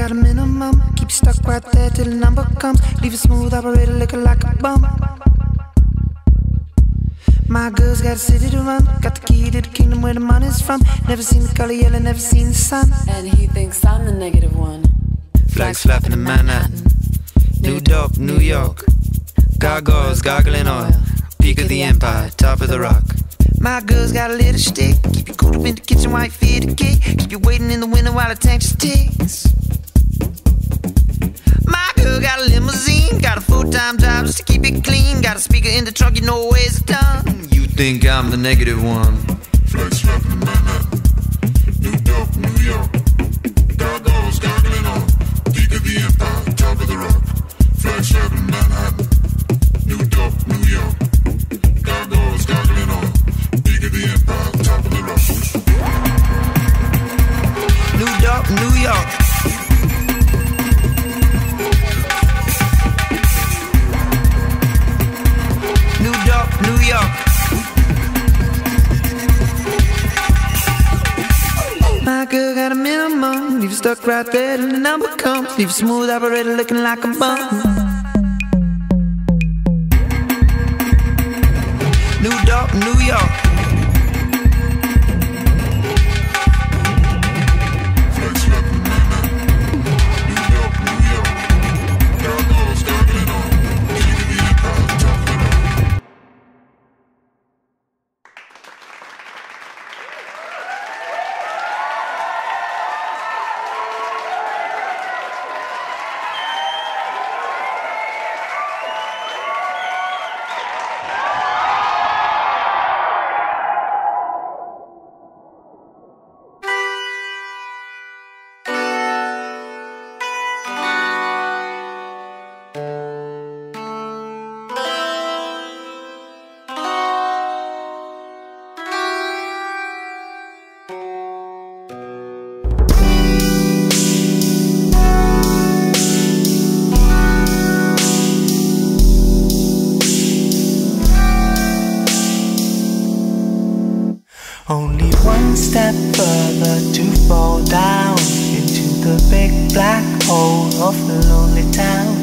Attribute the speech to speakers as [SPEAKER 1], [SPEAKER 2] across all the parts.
[SPEAKER 1] got a minimum. Keep you stuck right there till the number comes. Leave a smooth operator looking like a bum. My girl's got a city to run. Got the key to the kingdom where the money's from. Never seen the color yellow, never seen the sun.
[SPEAKER 2] And he thinks I'm the negative one.
[SPEAKER 1] Flags flapping in Manhattan, New Dope, New York. Gargoyles gargling oil, peak of the empire, top of the rock. My girl's got a little stick. Keep you cool up in the kitchen while you feed the kid. Keep you waiting in the window while the tank just ticks. My girl got a limousine, got a full-time job just to keep it clean. Got a speaker in the trunk, you know ways it's done. You think I'm the negative one.
[SPEAKER 3] Flags flapping in Manhattan, New Dope, New York. Gargoyles gargling oil, peak of the empire, top of the rock. Flags flapping in Manhattan, New Dope, New York. Gargoyles gargling oil, peak of the empire, top of the rock.
[SPEAKER 1] New Dope, New York. New Dope, New York. My girl got a minimum. Leave you stuck right there till the number comes. Leave a smooth operator looking like a bum. New Dope, New York.
[SPEAKER 4] Only one step further to fall down into the big black hole of the lonely town.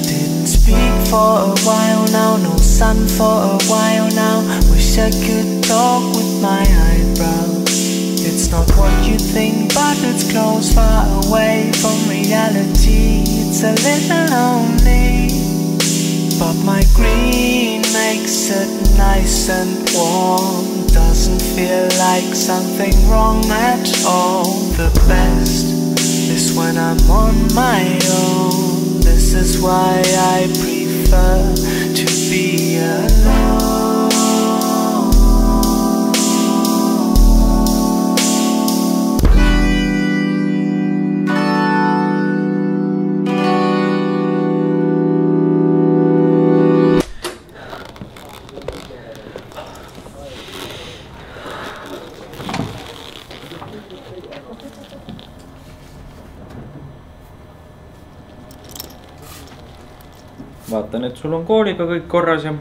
[SPEAKER 4] Didn't speak for a while now, no sun for a while now. Wish wish I could talk with my eyebrows. It's not what you think, but it's close, far away from reality. It's a little lonely, but my green makes it nice and warm. Doesn't feel like something wrong at all. The best is when I'm on my own. This is why I prefer to be alone.
[SPEAKER 5] Vaatan, et sul on kooliga kõik korras ja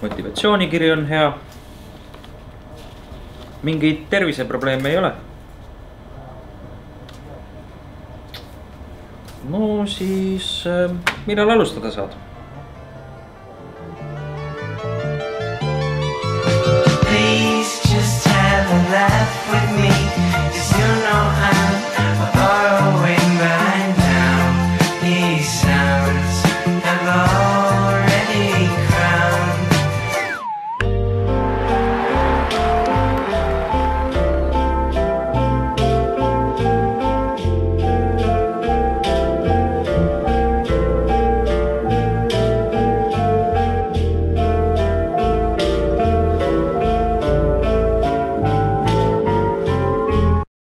[SPEAKER 5] motivatsioonikiri on hea. Mingeid terviseprobleeme ei ole. No siis millal alustada saad?